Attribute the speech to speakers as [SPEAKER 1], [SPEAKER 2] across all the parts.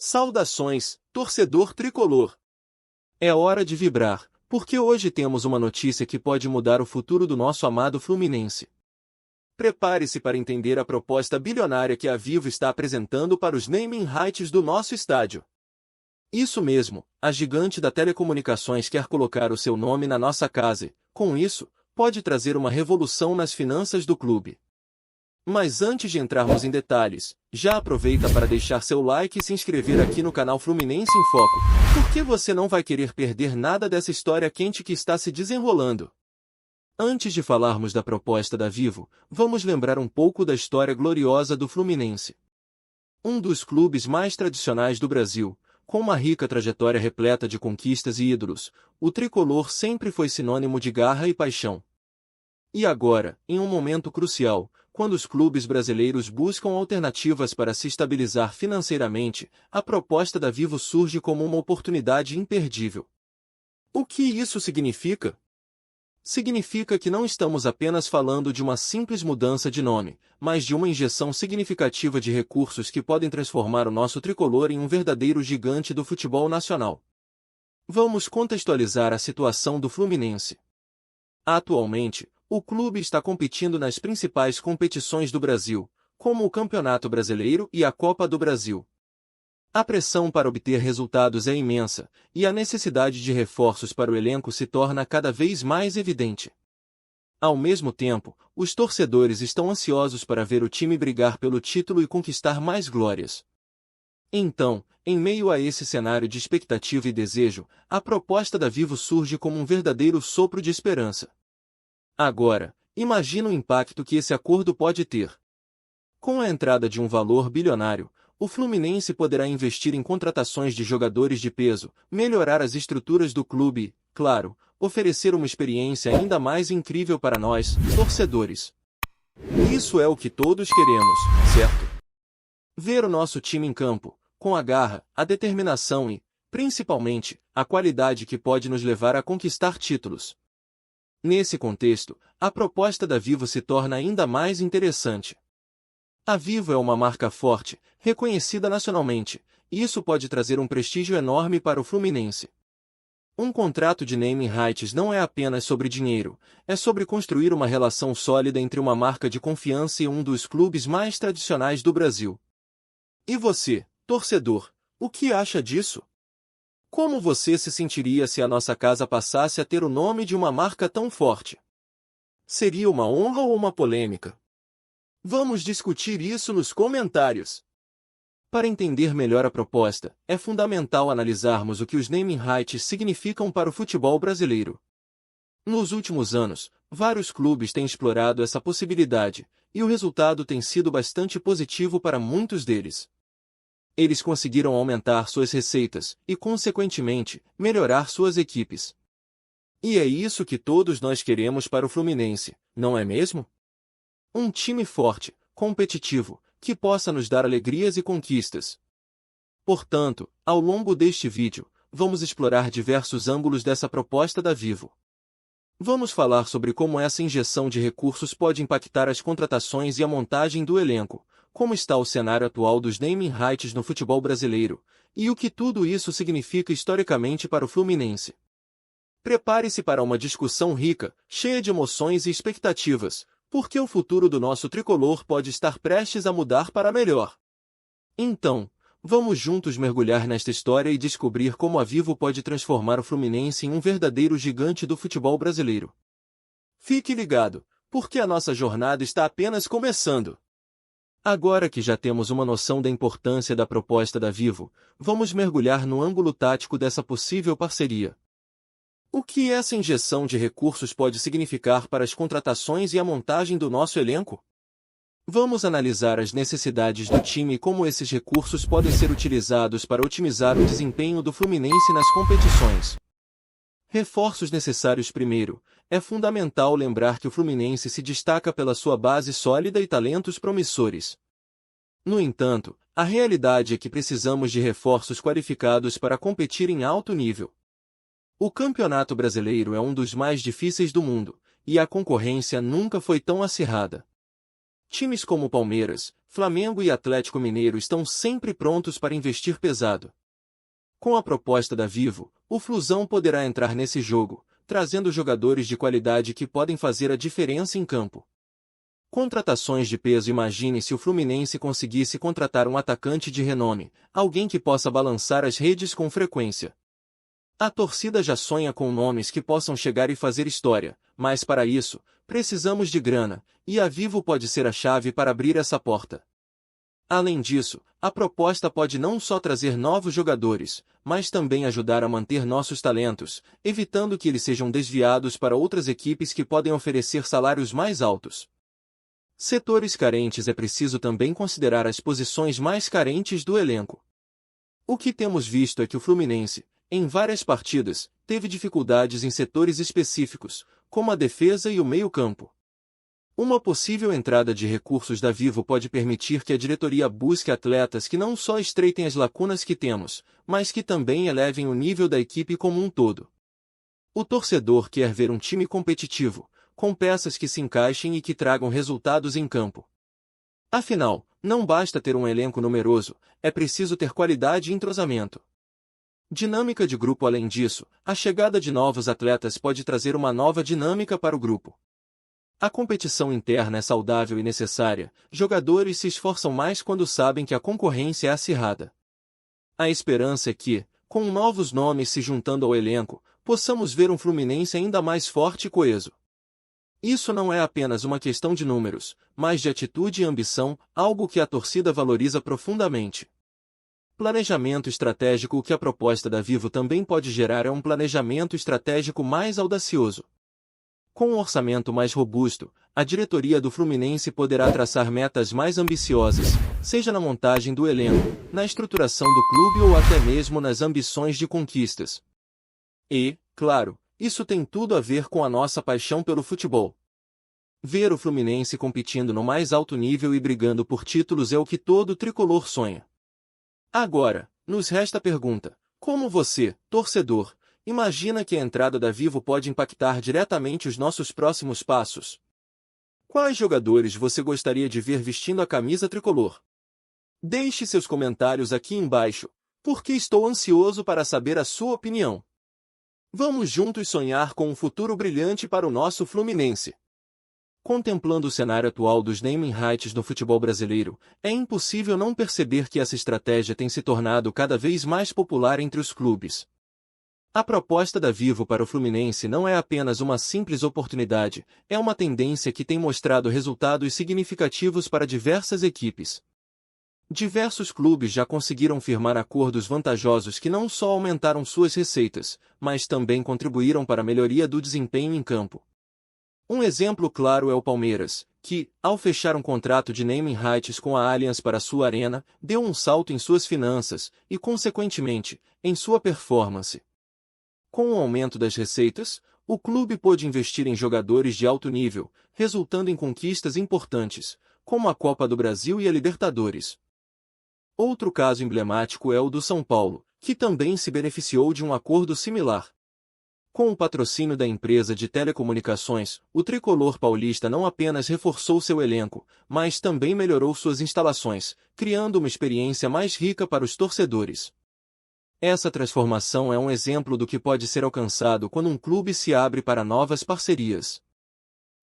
[SPEAKER 1] Saudações, torcedor tricolor! É hora de vibrar, porque hoje temos uma notícia que pode mudar o futuro do nosso amado Fluminense. Prepare-se para entender a proposta bilionária que a Vivo está apresentando para os naming rights do nosso estádio. Isso mesmo, a gigante da telecomunicações quer colocar o seu nome na nossa casa e, com isso, pode trazer uma revolução nas finanças do clube. Mas antes de entrarmos em detalhes, já aproveita para deixar seu like e se inscrever aqui no canal Fluminense em Foco, porque você não vai querer perder nada dessa história quente que está se desenrolando. Antes de falarmos da proposta da Vivo, vamos lembrar um pouco da história gloriosa do Fluminense. Um dos clubes mais tradicionais do Brasil, com uma rica trajetória repleta de conquistas e ídolos, o tricolor sempre foi sinônimo de garra e paixão. E agora, em um momento crucial, quando os clubes brasileiros buscam alternativas para se estabilizar financeiramente, a proposta da Vivo surge como uma oportunidade imperdível. O que isso significa? Significa que não estamos apenas falando de uma simples mudança de nome, mas de uma injeção significativa de recursos que podem transformar o nosso tricolor em um verdadeiro gigante do futebol nacional. Vamos contextualizar a situação do Fluminense. Atualmente, o clube está competindo nas principais competições do Brasil, como o Campeonato Brasileiro e a Copa do Brasil. A pressão para obter resultados é imensa, e a necessidade de reforços para o elenco se torna cada vez mais evidente. Ao mesmo tempo, os torcedores estão ansiosos para ver o time brigar pelo título e conquistar mais glórias. Então, em meio a esse cenário de expectativa e desejo, a proposta da Vivo surge como um verdadeiro sopro de esperança. Agora, imagina o impacto que esse acordo pode ter. Com a entrada de um valor bilionário, o Fluminense poderá investir em contratações de jogadores de peso, melhorar as estruturas do clube e, claro, oferecer uma experiência ainda mais incrível para nós, torcedores. Isso é o que todos queremos, certo? Ver o nosso time em campo, com a garra, a determinação e, principalmente, a qualidade que pode nos levar a conquistar títulos. Nesse contexto, a proposta da Vivo se torna ainda mais interessante. A Vivo é uma marca forte, reconhecida nacionalmente, e isso pode trazer um prestígio enorme para o Fluminense. Um contrato de naming rights não é apenas sobre dinheiro, é sobre construir uma relação sólida entre uma marca de confiança e um dos clubes mais tradicionais do Brasil. E você, torcedor, o que acha disso? Como você se sentiria se a nossa casa passasse a ter o nome de uma marca tão forte? Seria uma honra ou uma polêmica? Vamos discutir isso nos comentários. Para entender melhor a proposta, é fundamental analisarmos o que os naming rights significam para o futebol brasileiro. Nos últimos anos, vários clubes têm explorado essa possibilidade, e o resultado tem sido bastante positivo para muitos deles. Eles conseguiram aumentar suas receitas e, consequentemente, melhorar suas equipes. E é isso que todos nós queremos para o Fluminense, não é mesmo? Um time forte, competitivo, que possa nos dar alegrias e conquistas. Portanto, ao longo deste vídeo, vamos explorar diversos ângulos dessa proposta da Vivo. Vamos falar sobre como essa injeção de recursos pode impactar as contratações e a montagem do elenco, como está o cenário atual dos naming rights no futebol brasileiro, e o que tudo isso significa historicamente para o Fluminense. Prepare-se para uma discussão rica, cheia de emoções e expectativas, porque o futuro do nosso tricolor pode estar prestes a mudar para melhor. Então, vamos juntos mergulhar nesta história e descobrir como a Vivo pode transformar o Fluminense em um verdadeiro gigante do futebol brasileiro. Fique ligado, porque a nossa jornada está apenas começando. Agora que já temos uma noção da importância da proposta da Vivo, vamos mergulhar no ângulo tático dessa possível parceria. O que essa injeção de recursos pode significar para as contratações e a montagem do nosso elenco? Vamos analisar as necessidades do time e como esses recursos podem ser utilizados para otimizar o desempenho do Fluminense nas competições. Reforços necessários. Primeiro, é fundamental lembrar que o Fluminense se destaca pela sua base sólida e talentos promissores. No entanto, a realidade é que precisamos de reforços qualificados para competir em alto nível. O Campeonato Brasileiro é um dos mais difíceis do mundo, e a concorrência nunca foi tão acirrada. Times como Palmeiras, Flamengo e Atlético Mineiro estão sempre prontos para investir pesado. Com a proposta da Vivo, o Flusão poderá entrar nesse jogo, trazendo jogadores de qualidade que podem fazer a diferença em campo. Contratações de peso. Imagine se o Fluminense conseguisse contratar um atacante de renome, alguém que possa balançar as redes com frequência. A torcida já sonha com nomes que possam chegar e fazer história, mas para isso, precisamos de grana, e a Vivo pode ser a chave para abrir essa porta. Além disso, a proposta pode não só trazer novos jogadores, mas também ajudar a manter nossos talentos, evitando que eles sejam desviados para outras equipes que podem oferecer salários mais altos. Setores carentes. É preciso também considerar as posições mais carentes do elenco. O que temos visto é que o Fluminense, em várias partidas, teve dificuldades em setores específicos, como a defesa e o meio-campo. Uma possível entrada de recursos da Vivo pode permitir que a diretoria busque atletas que não só estreitem as lacunas que temos, mas que também elevem o nível da equipe como um todo. O torcedor quer ver um time competitivo, com peças que se encaixem e que tragam resultados em campo. Afinal, não basta ter um elenco numeroso, é preciso ter qualidade e entrosamento. Dinâmica de grupo. Além disso, a chegada de novos atletas pode trazer uma nova dinâmica para o grupo. A competição interna é saudável e necessária, jogadores se esforçam mais quando sabem que a concorrência é acirrada. A esperança é que, com novos nomes se juntando ao elenco, possamos ver um Fluminense ainda mais forte e coeso. Isso não é apenas uma questão de números, mas de atitude e ambição, algo que a torcida valoriza profundamente. Planejamento estratégico. O que a proposta da Vivo também pode gerar é um planejamento estratégico mais audacioso. Com um orçamento mais robusto, a diretoria do Fluminense poderá traçar metas mais ambiciosas, seja na montagem do elenco, na estruturação do clube ou até mesmo nas ambições de conquistas. E, claro, isso tem tudo a ver com a nossa paixão pelo futebol. Ver o Fluminense competindo no mais alto nível e brigando por títulos é o que todo tricolor sonha. Agora, nos resta a pergunta: como você, torcedor, imagina que a entrada da Vivo pode impactar diretamente os nossos próximos passos? Quais jogadores você gostaria de ver vestindo a camisa tricolor? Deixe seus comentários aqui embaixo, porque estou ansioso para saber a sua opinião. Vamos juntos sonhar com um futuro brilhante para o nosso Fluminense. Contemplando o cenário atual dos naming rights no futebol brasileiro, é impossível não perceber que essa estratégia tem se tornado cada vez mais popular entre os clubes. A proposta da Vivo para o Fluminense não é apenas uma simples oportunidade, é uma tendência que tem mostrado resultados significativos para diversas equipes. Diversos clubes já conseguiram firmar acordos vantajosos que não só aumentaram suas receitas, mas também contribuíram para a melhoria do desempenho em campo. Um exemplo claro é o Palmeiras, que, ao fechar um contrato de naming rights com a Allianz para sua arena, deu um salto em suas finanças e, consequentemente, em sua performance. Com o aumento das receitas, o clube pôde investir em jogadores de alto nível, resultando em conquistas importantes, como a Copa do Brasil e a Libertadores. Outro caso emblemático é o do São Paulo, que também se beneficiou de um acordo similar. Com o patrocínio da empresa de telecomunicações, o tricolor paulista não apenas reforçou seu elenco, mas também melhorou suas instalações, criando uma experiência mais rica para os torcedores. Essa transformação é um exemplo do que pode ser alcançado quando um clube se abre para novas parcerias.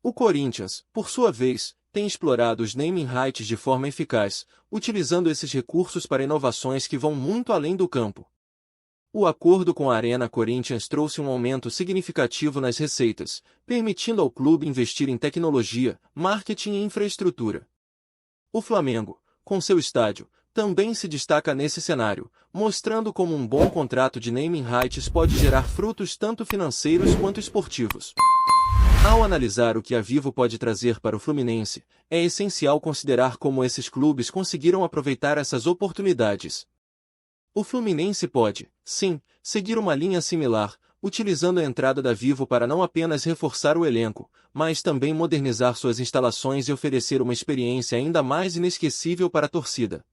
[SPEAKER 1] O Corinthians, por sua vez, tem explorado os naming rights de forma eficaz, utilizando esses recursos para inovações que vão muito além do campo. O acordo com a Arena Corinthians trouxe um aumento significativo nas receitas, permitindo ao clube investir em tecnologia, marketing e infraestrutura. O Flamengo, com seu estádio, também se destaca nesse cenário, mostrando como um bom contrato de naming rights pode gerar frutos tanto financeiros quanto esportivos. Ao analisar o que a Vivo pode trazer para o Fluminense, é essencial considerar como esses clubes conseguiram aproveitar essas oportunidades. O Fluminense pode, sim, seguir uma linha similar, utilizando a entrada da Vivo para não apenas reforçar o elenco, mas também modernizar suas instalações e oferecer uma experiência ainda mais inesquecível para a torcida.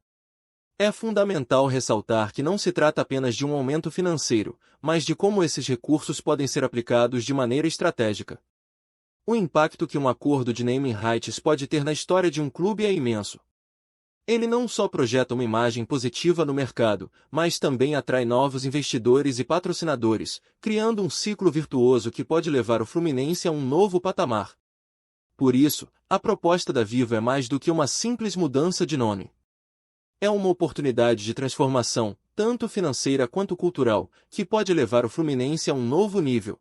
[SPEAKER 1] É fundamental ressaltar que não se trata apenas de um aumento financeiro, mas de como esses recursos podem ser aplicados de maneira estratégica. O impacto que um acordo de naming rights pode ter na história de um clube é imenso. Ele não só projeta uma imagem positiva no mercado, mas também atrai novos investidores e patrocinadores, criando um ciclo virtuoso que pode levar o Fluminense a um novo patamar. Por isso, a proposta da Vivo é mais do que uma simples mudança de nome. É uma oportunidade de transformação, tanto financeira quanto cultural, que pode levar o Fluminense a um novo nível.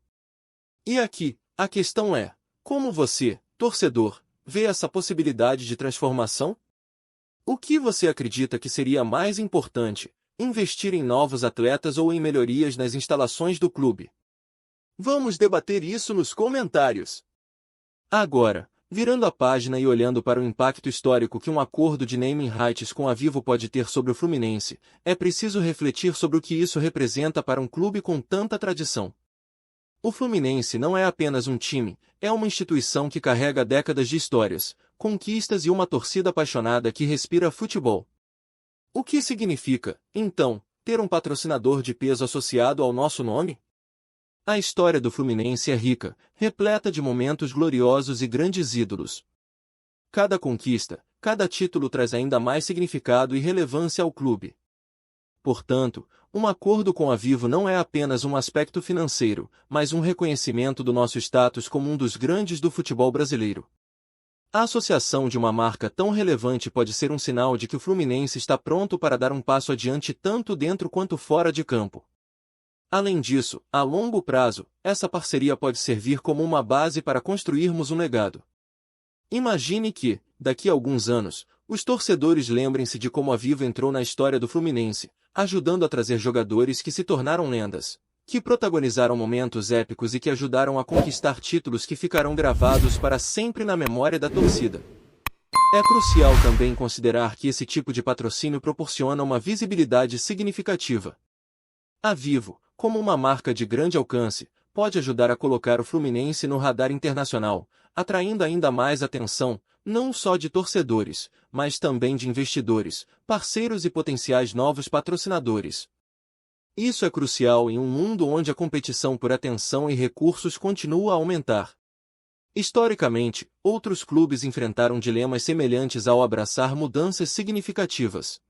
[SPEAKER 1] E aqui, a questão é: como você, torcedor, vê essa possibilidade de transformação? O que você acredita que seria mais importante, investir em novos atletas ou em melhorias nas instalações do clube? Vamos debater isso nos comentários. Agora, virando a página e olhando para o impacto histórico que um acordo de naming rights com a Vivo pode ter sobre o Fluminense, é preciso refletir sobre o que isso representa para um clube com tanta tradição. O Fluminense não é apenas um time, é uma instituição que carrega décadas de histórias, conquistas e uma torcida apaixonada que respira futebol. O que significa, então, ter um patrocinador de peso associado ao nosso nome? A história do Fluminense é rica, repleta de momentos gloriosos e grandes ídolos. Cada conquista, cada título traz ainda mais significado e relevância ao clube. Portanto, um acordo com a Vivo não é apenas um aspecto financeiro, mas um reconhecimento do nosso status como um dos grandes do futebol brasileiro. A associação de uma marca tão relevante pode ser um sinal de que o Fluminense está pronto para dar um passo adiante tanto dentro quanto fora de campo. Além disso, a longo prazo, essa parceria pode servir como uma base para construirmos um legado. Imagine que, daqui a alguns anos, os torcedores lembrem-se de como a Vivo entrou na história do Fluminense, ajudando a trazer jogadores que se tornaram lendas, que protagonizaram momentos épicos e que ajudaram a conquistar títulos que ficarão gravados para sempre na memória da torcida. É crucial também considerar que esse tipo de patrocínio proporciona uma visibilidade significativa. A Vivo, como uma marca de grande alcance, pode ajudar a colocar o Fluminense no radar internacional, atraindo ainda mais atenção, não só de torcedores, mas também de investidores, parceiros e potenciais novos patrocinadores. Isso é crucial em um mundo onde a competição por atenção e recursos continua a aumentar. Historicamente, outros clubes enfrentaram dilemas semelhantes ao abraçar mudanças significativas.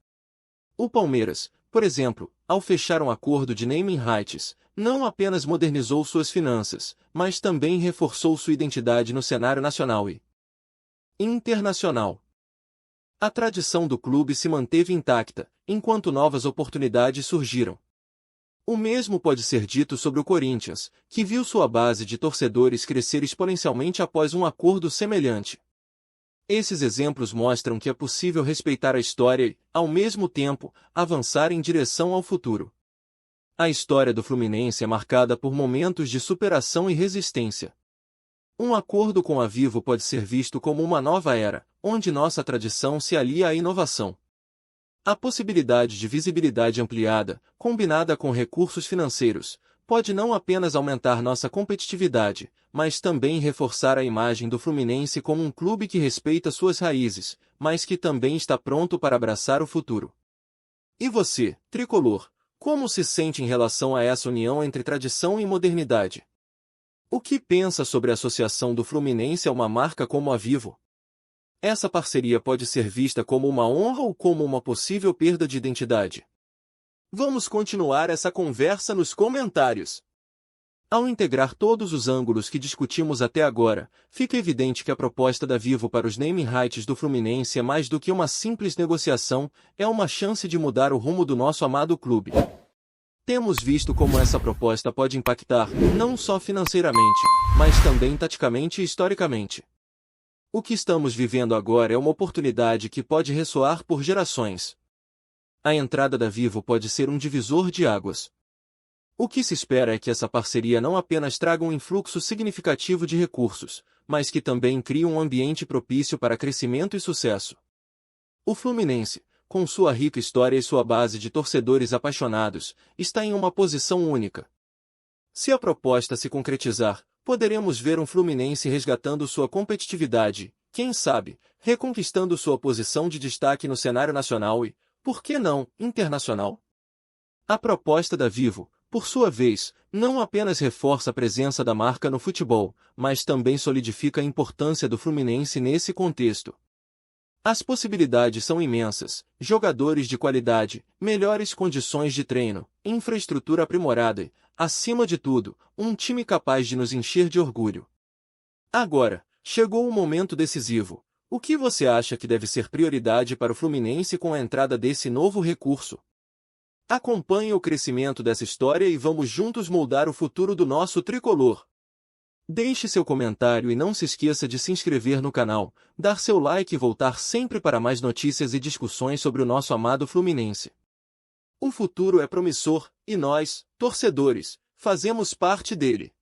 [SPEAKER 1] O Palmeiras, por exemplo, ao fechar um acordo de naming rights, não apenas modernizou suas finanças, mas também reforçou sua identidade no cenário nacional e internacional. A tradição do clube se manteve intacta, enquanto novas oportunidades surgiram. O mesmo pode ser dito sobre o Corinthians, que viu sua base de torcedores crescer exponencialmente após um acordo semelhante. Esses exemplos mostram que é possível respeitar a história e, ao mesmo tempo, avançar em direção ao futuro. A história do Fluminense é marcada por momentos de superação e resistência. Um acordo com a Vivo pode ser visto como uma nova era, onde nossa tradição se alia à inovação. A possibilidade de visibilidade ampliada, combinada com recursos financeiros, pode não apenas aumentar nossa competitividade, mas também reforçar a imagem do Fluminense como um clube que respeita suas raízes, mas que também está pronto para abraçar o futuro. E você, tricolor, como se sente em relação a essa união entre tradição e modernidade? O que pensa sobre a associação do Fluminense a uma marca como a Vivo? Essa parceria pode ser vista como uma honra ou como uma possível perda de identidade? Vamos continuar essa conversa nos comentários. Ao integrar todos os ângulos que discutimos até agora, fica evidente que a proposta da Vivo para os naming rights do Fluminense é mais do que uma simples negociação, é uma chance de mudar o rumo do nosso amado clube. Temos visto como essa proposta pode impactar, não só financeiramente, mas também taticamente e historicamente. O que estamos vivendo agora é uma oportunidade que pode ressoar por gerações. A entrada da Vivo pode ser um divisor de águas. O que se espera é que essa parceria não apenas traga um influxo significativo de recursos, mas que também crie um ambiente propício para crescimento e sucesso. O Fluminense, com sua rica história e sua base de torcedores apaixonados, está em uma posição única. Se a proposta se concretizar, poderemos ver um Fluminense resgatando sua competitividade, quem sabe, reconquistando sua posição de destaque no cenário nacional e, por que não, internacional? A proposta da Vivo, por sua vez, não apenas reforça a presença da marca no futebol, mas também solidifica a importância do Fluminense nesse contexto. As possibilidades são imensas: jogadores de qualidade, melhores condições de treino, infraestrutura aprimorada e, acima de tudo, um time capaz de nos encher de orgulho. Agora, chegou o momento decisivo. O que você acha que deve ser prioridade para o Fluminense com a entrada desse novo recurso? Acompanhe o crescimento dessa história e vamos juntos moldar o futuro do nosso tricolor. Deixe seu comentário e não se esqueça de se inscrever no canal, dar seu like e voltar sempre para mais notícias e discussões sobre o nosso amado Fluminense. O futuro é promissor, e nós, torcedores, fazemos parte dele.